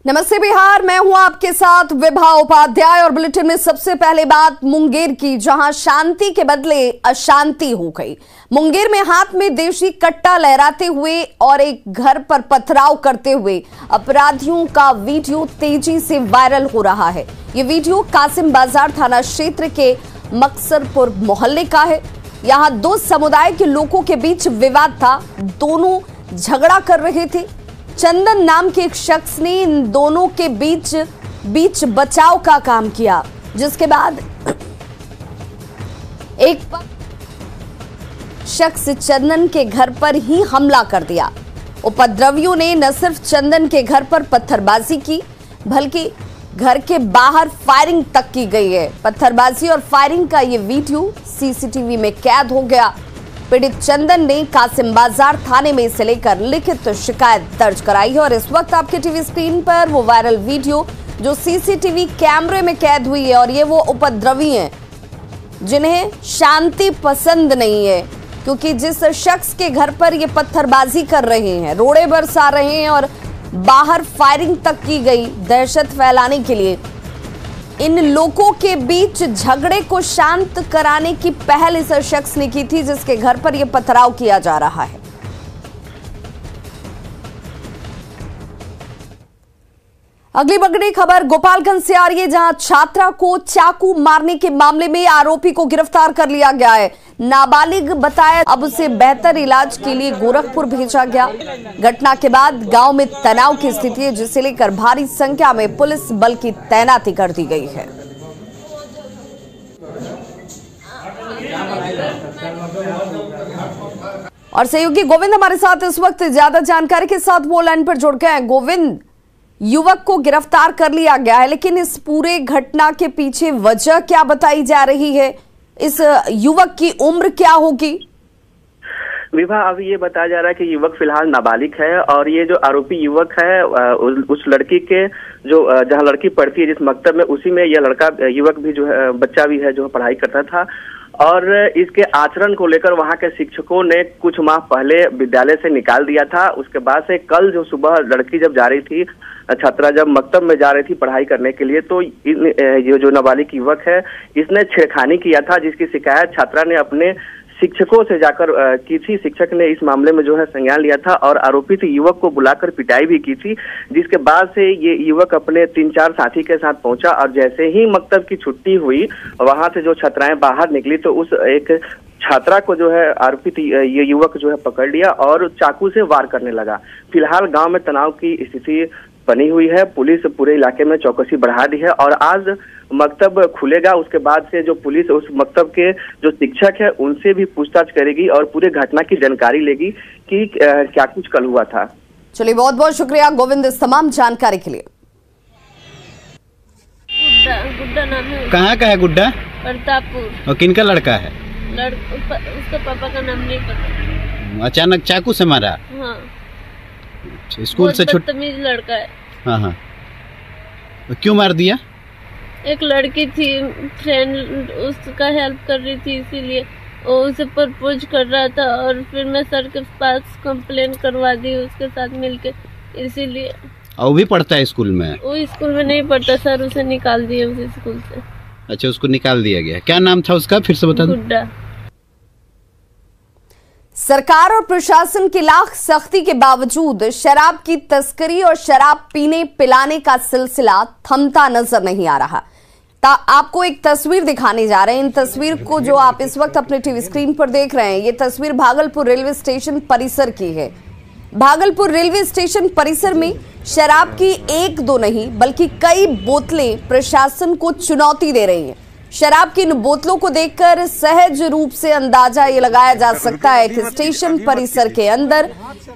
नमस्ते बिहार, मैं हूं आपके साथ विभा उपाध्याय और बुलेटिन में सबसे पहले बात मुंगेर की, जहां शांति के बदले अशांति हो गई। मुंगेर में हाथ में देशी कट्टा लहराते हुए और एक घर पर पथराव करते हुए अपराधियों का वीडियो तेजी से वायरल हो रहा है। ये वीडियो कासिम बाजार थाना क्षेत्र के मकसरपुर मोहल्ले का है। यहां दो समुदाय के लोगों के बीच विवाद था, दोनों झगड़ा कर रहे थे। चंदन नाम के एक शख्स ने इन दोनों के बीच बचाव का काम किया, जिसके बाद एक शख्स चंदन के घर पर ही हमला कर दिया। उपद्रवियों ने न सिर्फ चंदन के घर पर पत्थरबाजी की, बल्कि घर के बाहर फायरिंग तक की गई है। पत्थरबाजी और फायरिंग का ये वीडियो सीसीटीवी में कैद हो गया। पीड़ित चंदन ने कासिम बाजार थाने में इसे लेकर लिखित शिकायत दर्ज कराई है और इस वक्त आपके टीवी स्क्रीन पर वो वायरल वीडियो जो सीसीटीवी कैमरे में कैद हुई है। और ये वो उपद्रवी हैं जिन्हें शांति पसंद नहीं है, क्योंकि जिस शख्स के घर पर ये पत्थरबाजी कर रहे हैं, रोड़े बरसा रहे हैं और बाहर फायरिंग तक की गई दहशत फैलाने के लिए, इन लोगों के बीच झगड़े को शांत कराने की पहल इस शख्स ने की थी, जिसके घर पर यह पथराव किया जा रहा है। अगली बड़ी खबर गोपालगंज से आ रही है, जहां छात्रा को चाकू मारने के मामले में आरोपी को गिरफ्तार कर लिया गया है। नाबालिग बताया, अब उसे बेहतर इलाज के लिए गोरखपुर भेजा गया। घटना के बाद गांव में तनाव की स्थिति है, जिसे लेकर भारी संख्या में पुलिस बल की तैनाती कर दी गई है। और सहयोगी गोविंद हमारे साथ इस वक्त ज्यादा जानकारी के साथ वो लाइन पर जुड़ गए हैं। गोविंद, युवक को गिरफ्तार कर लिया गया है, लेकिन इस पूरे घटना के पीछे वजह क्या बताई जा रही है? इस युवक की उम्र क्या होगी? विभा, अभी ये बताया जा रहा है कि युवक फिलहाल नाबालिग है और ये जो आरोपी युवक है उस लड़की के जो जहाँ लड़की पढ़ती है जिस मकतब में, उसी में यह लड़का युवक भी जो है, बच्चा भी है जो पढ़ाई करता था। और इसके आचरण को लेकर वहां के शिक्षकों ने कुछ माह पहले विद्यालय से निकाल दिया था। उसके बाद से कल जो सुबह लड़की जब जा रही थी, छात्रा जब मकतब में जा रही थी पढ़ाई करने के लिए, तो ये जो नाबालिग युवक है इसने छेड़खानी किया था, जिसकी शिकायत छात्रा ने अपने शिक्षकों से जाकर की थी। शिक्षक ने इस मामले में जो है संज्ञान लिया था और आरोपित युवक को बुलाकर पिटाई भी की थी, जिसके बाद से ये युवक अपने 3-4 साथी के साथ पहुंचा और जैसे ही मकतब की छुट्टी हुई, वहां से जो छात्राएं बाहर निकली तो उस एक छात्रा को जो है आरोपित ये युवक जो है पकड़ लिया और चाकू से वार करने लगा। फिलहाल गांव में तनाव की स्थिति बनी हुई है। पुलिस पूरे इलाके में चौकसी बढ़ा दी है और आज मकतब खुलेगा। उसके बाद से जो पुलिस उस मकतब के जो शिक्षक है उनसे भी पूछताछ करेगी और पूरे घटना की जानकारी लेगी कि क्या कुछ कल हुआ था। चलिए, बहुत बहुत शुक्रिया गोविंद इस तमाम जानकारी के लिए। गुड्डा नाम है। कहाँ का है गुड्डा? प्रतापपुर। और किनका लड़का है? उसका पापा का नाम नहीं पता। अचानक चाकू से मारा? हाँ। स्कूल से बदतमीज लड़का है। हाँ हाँ। क्यों मार दिया? एक लड़की थी, फ्रेंड, उसका हेल्प कर रही थी, इसीलिए वो उसे प्रपोज कर रहा था और फिर मैं सर के पास कंप्लेन करवा दी उसके साथ मिलके, इसीलिए। और वो भी पढ़ता है स्कूल में? वो स्कूल में नहीं पढ़ता सर, उसे निकाल दिया उस स्कूल से। अच्छा, उसको निकाल दिया गया। क्या नाम था उसका, फिर से बता दो? गुड्डा। सरकार और प्रशासन की लाख सख्ती के बावजूद शराब की तस्करी और शराब पीने पिलाने का सिलसिला थमता नजर नहीं आ रहा। आपको एक तस्वीर दिखाने जा रहे हैं। इन तस्वीर को जो आप इस वक्त अपने टीवी स्क्रीन पर देख रहे हैं, ये तस्वीर भागलपुर रेलवे स्टेशन परिसर की है। भागलपुर रेलवे स्टेशन परिसर में शराब की एक दो नहीं बल्कि कई बोतलें प्रशासन को चुनौती दे रही हैं। शराब की इन बोतलों को देखकर सहज रूप से अंदाजा ये लगाया जा सकता है कि स्टेशन परिसर के अंदर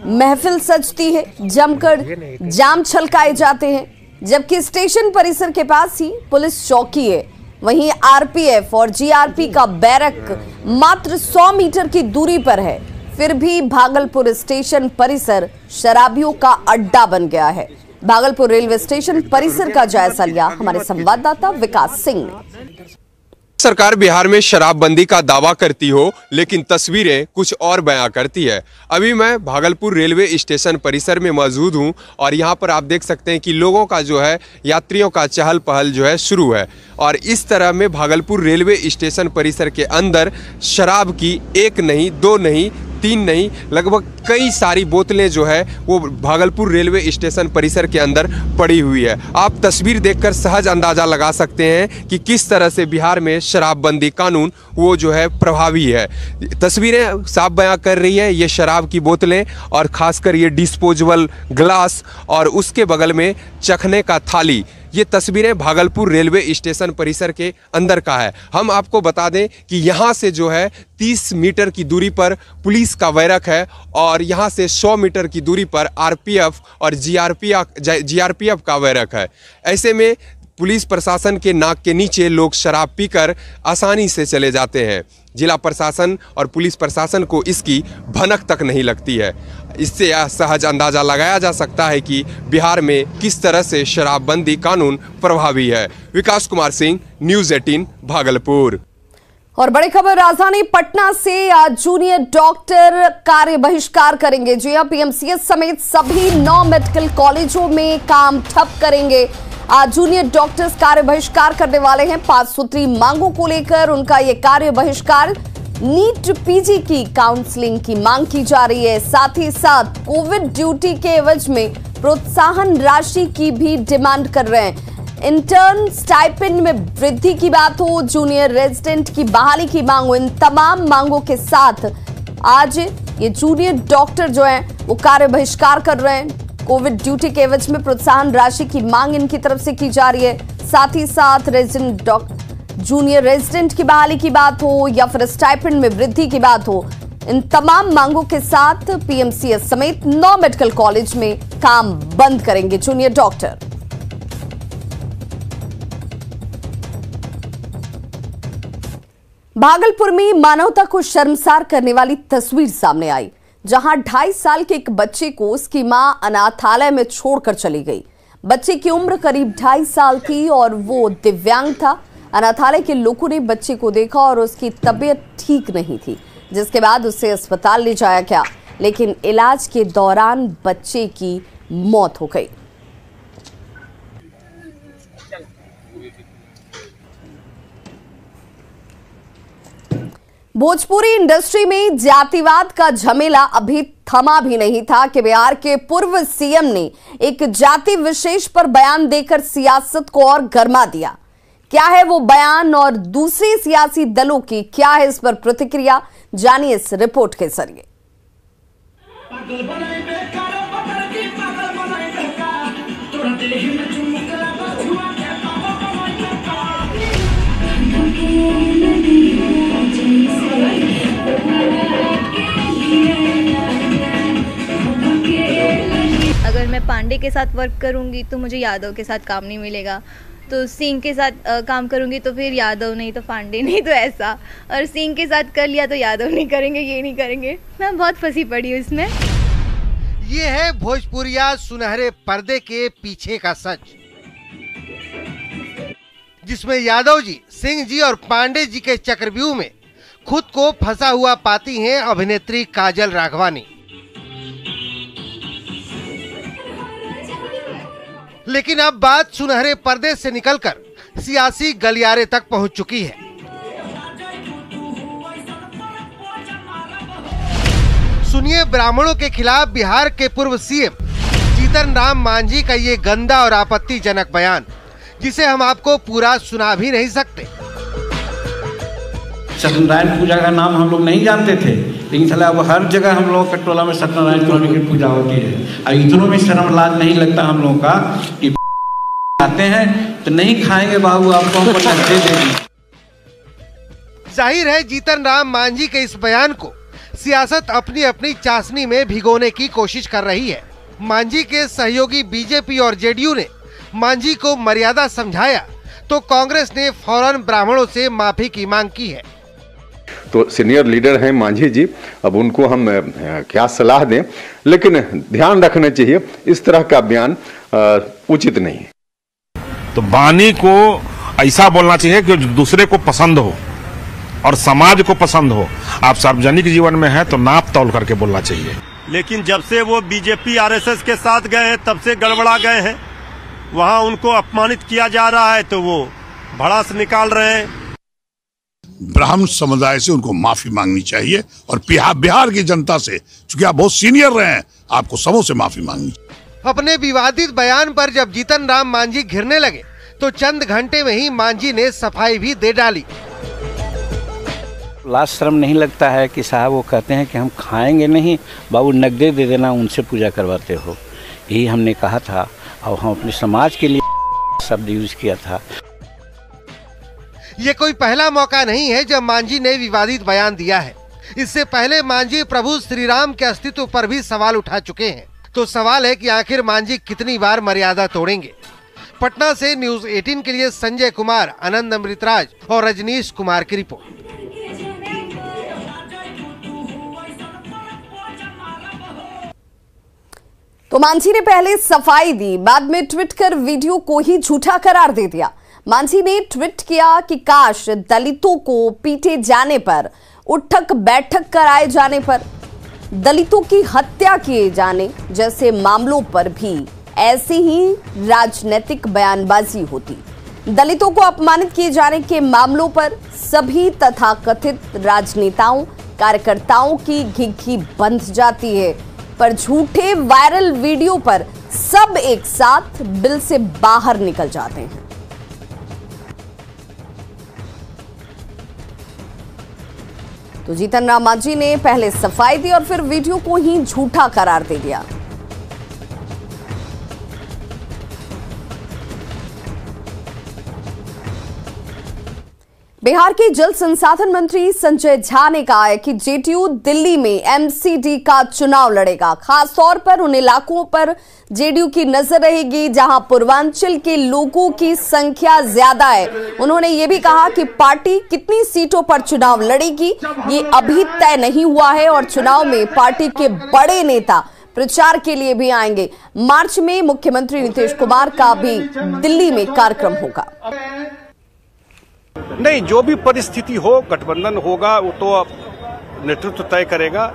महफिल सजती है, जमकर जाम छलकाए जाते हैं। जबकि स्टेशन परिसर के पास ही पुलिस चौकी है, वहीं आरपीएफ और जीआरपी का बैरक मात्र 100 मीटर की दूरी पर है। फिर भी भागलपुर स्टेशन परिसर शराबियों का अड्डा बन गया है। भागलपुर रेलवे स्टेशन परिसर का जायजा लिया हमारे संवाददाता विकास सिंह ने। सरकार बिहार में शराबबंदी का दावा करती हो, लेकिन तस्वीरें कुछ और बयां करती है। अभी मैं भागलपुर रेलवे स्टेशन परिसर में मौजूद हूं और यहां पर आप देख सकते हैं कि लोगों का जो है, यात्रियों का चहल पहल जो है शुरू है। और इस तरह में भागलपुर रेलवे स्टेशन परिसर के अंदर शराब की एक नहीं, दो नहीं, तीन नहीं, लगभग कई सारी बोतलें जो है वो भागलपुर रेलवे स्टेशन परिसर के अंदर पड़ी हुई है। आप तस्वीर देखकर सहज अंदाज़ा लगा सकते हैं कि किस तरह से बिहार में शराबबंदी कानून वो जो है प्रभावी है। तस्वीरें साफ बयां कर रही है ये शराब की बोतलें और ख़ासकर ये डिस्पोजेबल ग्लास और उसके बगल में चखने का थाली। ये तस्वीरें भागलपुर रेलवे स्टेशन परिसर के अंदर का है। हम आपको बता दें कि यहाँ से जो है 30 मीटर की दूरी पर पुलिस का बैरक है और यहाँ से 100 मीटर की दूरी पर आरपीएफ और जीआरपीएफ का बैरक है। ऐसे में पुलिस प्रशासन के नाक के नीचे लोग शराब पीकर आसानी से चले जाते हैं। जिला प्रशासन और पुलिस प्रशासन को इसकी भनक तक नहीं लगती है। इससे यह सहज अंदाज़ा लगाया जा सकता है कि बिहार में किस तरह से शराबबंदी कानून प्रभावी है। विकास कुमार सिंह, न्यूज़ 18 भागलपुर। और बड़ी खबर राजधानी पटना से, आज जूनियर डॉक्टर कार्य बहिष्कार करेंगे। जी हां, पीएमसीएच समेत सभी 9 मेडिकल कॉलेजों में काम ठप करेंगे। आज जूनियर डॉक्टर्स कार्य बहिष्कार करने वाले हैं। 5 सूत्री मांगों को लेकर उनका ये कार्य बहिष्कार। नीट पीजी की काउंसलिंग की मांग की जा रही है। साथ ही साथ कोविड ड्यूटी के एवज में प्रोत्साहन राशि की भी डिमांड कर रहे हैं। इंटर्न स्टाइपेंड में वृद्धि की बात हो, जूनियर रेजिडेंट की बहाली की मांग हो, इन तमाम मांगों के साथ आज ये जूनियर डॉक्टर जो है वो कार्य बहिष्कार कर रहे हैं। कोविड ड्यूटी के एवज में प्रोत्साहन राशि की मांग इनकी तरफ से की जा रही है। साथ ही साथ जूनियर रेजिडेंट की बहाली की बात हो या फिर स्टाइपेंड में वृद्धि की बात हो, इन तमाम मांगों के साथ पीएमसीएच समेत 9 मेडिकल कॉलेज में काम बंद करेंगे जूनियर डॉक्टर। भागलपुर में मानवता को शर्मसार करने वाली तस्वीर सामने आई, जहां 2.5 साल के एक बच्चे को उसकी मां अनाथालय में छोड़कर चली गई। बच्चे की उम्र करीब 2.5 साल थी और वो दिव्यांग था। अनाथालय के लोगों ने बच्चे को देखा और उसकी तबीयत ठीक नहीं थी, जिसके बाद उसे अस्पताल ले जाया गया, लेकिन इलाज के दौरान बच्चे की मौत हो गई। भोजपुरी इंडस्ट्री में जातिवाद का झमेला अभी थमा भी नहीं था कि बिहार के पूर्व सीएम ने एक जाति विशेष पर बयान देकर सियासत को और गरमा दिया। क्या है वो बयान और दूसरे सियासी दलों की क्या है इस पर प्रतिक्रिया, जानिए इस रिपोर्ट के जरिए। अगर मैं पांडे के साथ वर्क करूंगी तो मुझे यादव के साथ काम नहीं मिलेगा, तो सिंह के साथ काम करूंगी तो फिर यादव नहीं तो पांडे नहीं तो ऐसा, और सिंह के साथ कर लिया तो यादव नहीं करेंगे, ये नहीं करेंगे। मैं बहुत फंसी पड़ी हूँ इसमें। ये है भोजपुरिया सुनहरे पर्दे के पीछे का सच, जिसमें यादव जी, सिंह जी और पांडे जी के चक्रव्यूह में खुद को फंसा हुआ पाती हैं अभिनेत्री काजल राघवानी। लेकिन अब बात सुनहरे पर्दे से निकलकर सियासी गलियारे तक पहुंच चुकी है। सुनिए ब्राह्मणों के खिलाफ बिहार के पूर्व सीएम जीतन राम मांझी का ये गंदा और आपत्तिजनक बयान, जिसे हम आपको पूरा सुना भी नहीं सकते। सत्यनारायण पूजा का नाम हम लोग नहीं जानते थे, लेकिन साला अब हर जगह हम लोग का टोला में सत्यनारायण स्वामी की पूजा होती है। और इतनों में शर्म लाज नहीं लगता हम लोग का कि आते हैं तो नहीं खाएंगे बाबू, आपको हमको टक्के देंगे। जाहिर है जीतन राम मांझी के इस बयान को सियासत अपनी अपनी चाशनी में भिगोने की कोशिश कर रही है। मांझी के सहयोगी बीजेपी और जेडीयू ने मांझी को मर्यादा समझाया तो कांग्रेस ने फौरन ब्राह्मणों से माफी की मांग की है। तो सीनियर लीडर हैं मांझी जी, अब उनको हम क्या सलाह दें, लेकिन ध्यान रखना चाहिए इस तरह का बयान उचित नहीं है। तो बानी को ऐसा बोलना चाहिए कि दूसरे को पसंद हो और समाज को पसंद हो। आप सार्वजनिक जीवन में हैं तो नाप तौल करके बोलना चाहिए। लेकिन जब से वो बीजेपी आरएसएस के साथ गए हैं तब से गड़बड़ा गए हैं। वहां उनको अपमानित किया जा रहा है तो वो भड़ास निकाल रहे हैं। ब्राह्मण समुदाय से उनको माफी मांगनी चाहिए और बिहार की जनता से, चूंकि आप बहुत सीनियर रहे हैं, आपको सबों से माफी मांगनी चाहिए। अपने विवादित बयान पर जब जीतन राम मांझी घिरने लगे तो चंद घंटे में ही मांझी ने सफाई भी दे डाली। लाज शर्म नहीं लगता है कि साहब वो कहते हैं कि हम खाएंगे नहीं, बाबू नगदे दे देना, उनसे पूजा करवाते हो। यही हमने कहा था और हम अपने समाज के लिए शब्द यूज किया था। ये कोई पहला मौका नहीं है जब मांझी ने विवादित बयान दिया है। इससे पहले मांझी प्रभु श्री राम के अस्तित्व पर भी सवाल उठा चुके हैं। तो सवाल है कि आखिर मांझी कितनी बार मर्यादा तोड़ेंगे। पटना से न्यूज़ 18 के लिए संजय कुमार, आनंद अमृतराज और रजनीश कुमार की रिपोर्ट। तो मांझी ने पहले सफाई दी, बाद में ट्वीट कर वीडियो को ही झूठा करार दे दिया। मांझी ने ट्वीट किया कि काश दलितों को पीटे जाने पर, उठक बैठक कराए जाने पर, दलितों की हत्या किए जाने जैसे मामलों पर भी ऐसी ही राजनीतिक बयानबाजी होती। दलितों को अपमानित किए जाने के मामलों पर सभी तथाकथित राजनेताओं, कार्यकर्ताओं की घिघी बंध जाती है, पर झूठे वायरल वीडियो पर सब एक साथ बिल से बाहर निकल जाते हैं। तो जीतन राम मांझी ने पहले सफाई दी और फिर वीडियो को ही झूठा करार दे दिया। बिहार के जल संसाधन मंत्री संजय झा ने कहा है कि जेडीयू दिल्ली में एमसीडी का चुनाव लड़ेगा। खास तौर पर उन इलाकों पर जेडीयू की नजर रहेगी जहां पूर्वांचल के लोगों की संख्या ज्यादा है। उन्होंने ये भी कहा कि पार्टी कितनी सीटों पर चुनाव लड़ेगी ये अभी तय नहीं हुआ है और चुनाव में पार्टी के बड़े नेता प्रचार के लिए भी आएंगे। मार्च में मुख्यमंत्री नीतीश कुमार का भी दिल्ली में कार्यक्रम होगा। नहीं, जो भी परिस्थिति हो, गठबंधन होगा, वो तो नेतृत्व तय करेगा।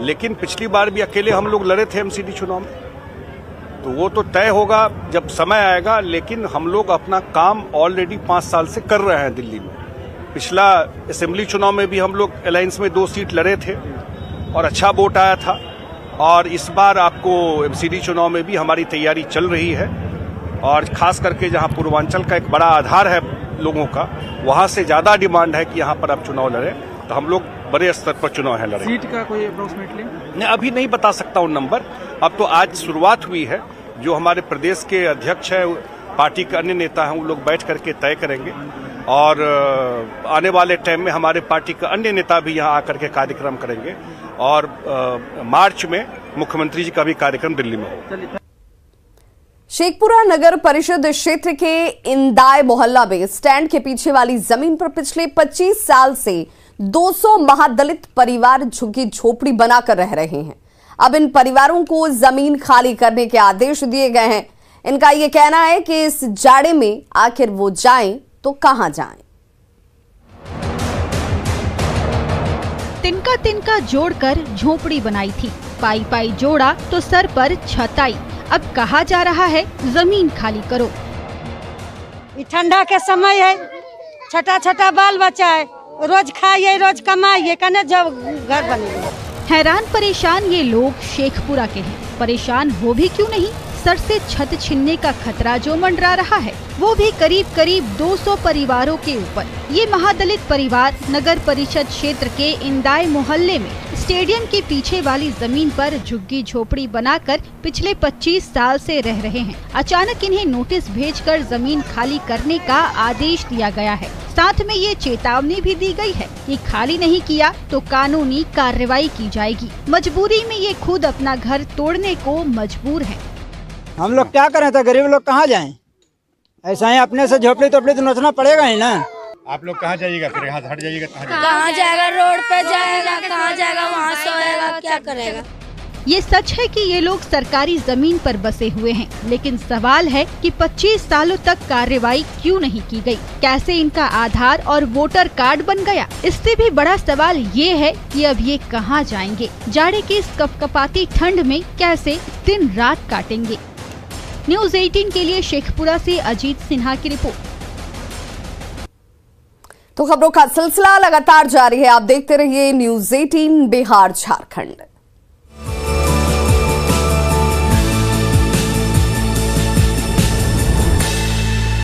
लेकिन पिछली बार भी अकेले हम लोग लड़े थे एमसीडी चुनाव में, तो वो तो तय होगा जब समय आएगा। लेकिन हम लोग अपना काम ऑलरेडी 5 साल से कर रहे हैं दिल्ली में। पिछला असेंबली चुनाव में भी हम लोग अलायंस में 2 सीट लड़े थे और अच्छा वोट आया था। और इस बार आपको एमसीडी चुनाव में भी हमारी तैयारी चल रही है। और खास करके जहां पूर्वांचल का एक बड़ा आधार है लोगों का, वहां से ज्यादा डिमांड है कि यहां पर आप चुनाव लड़े, तो हम लोग बड़े स्तर पर चुनाव है लड़े। सीट का कोई अप्रोक्सीमेटली नहीं, अभी नहीं बता सकता हूं नंबर। अब तो आज शुरुआत हुई है। जो हमारे प्रदेश के अध्यक्ष है, पार्टी के अन्य नेता हैं, वो लोग बैठ करके तय करेंगे। और आने वाले टाइम में हमारे पार्टी के अन्य नेता भी यहाँ आकर के कार्यक्रम करेंगे। और मार्च में मुख्यमंत्री जी का भी कार्यक्रम दिल्ली में होगा। शेखपुरा नगर परिषद क्षेत्र के इंदाय मोहल्ला में स्टैंड के पीछे वाली जमीन पर पिछले 25 साल से 200 महादलित परिवार झुग्गी झोपड़ी बनाकर रह रहे हैं। अब इन परिवारों को जमीन खाली करने के आदेश दिए गए हैं। इनका यह कहना है कि इस जाड़े में आखिर वो जाएं तो कहां जाएं। तिनका तिनका जोड़कर झोपड़ी बनाई थी, पाई पाई जोड़ा तो सर पर छत आई। अब कहा जा रहा है जमीन खाली करो। ठंडा के समय है, छोटा छोटा बाल बच्चा है, रोज खाइए रोज कमाइए, कने जब घर बनेगा। हैरान परेशान ये लोग शेखपुरा के हैं। परेशान हो भी क्यों नहीं, सर से छत छिनने का खतरा जो मंडरा रहा है वो भी करीब करीब 200 परिवारों के ऊपर। ये महादलित परिवार नगर परिषद क्षेत्र के इंदाय मोहल्ले में स्टेडियम के पीछे वाली जमीन पर झुग्गी झोपड़ी बनाकर पिछले 25 साल से रह रहे हैं। अचानक इन्हें नोटिस भेजकर जमीन खाली करने का आदेश दिया गया है। साथ में ये चेतावनी भी दी गई है कि खाली नहीं किया तो कानूनी कार्रवाई की जाएगी। मजबूरी में ये खुद अपना घर तोड़ने को मजबूर है। हम लोग क्या करें, तो गरीब लोग कहाँ जाएं? ऐसा ही अपने से झोपड़ी तोपड़ी तो नोचना पड़ेगा ही ना। आप लोग कहाँ जाइएगा, फिर यहाँ हट जाइएगा, कहाँ जाएगा? रोड पे जाएगा, कहाँ जाएगा? वहाँ सोएगा, क्या करेगा? ये सच है कि ये लोग सरकारी जमीन पर बसे हुए हैं, लेकिन सवाल है कि 25 सालों तक कार्रवाई क्यों नहीं की गई? कैसे इनका आधार और वोटर कार्ड बन गया? इससे भी बड़ा सवाल ये है कि अब ये कहाँ जाएंगे? जाड़े की इस कपकपाती ठंड में कैसे दिन रात काटेंगे? न्यूज़ 18 के लिए शेखपुरा से अजीत सिन्हा की रिपोर्ट। तो खबरों का सिलसिला लगातार जारी है, आप देखते रहिए न्यूज़ 18 बिहार झारखंड।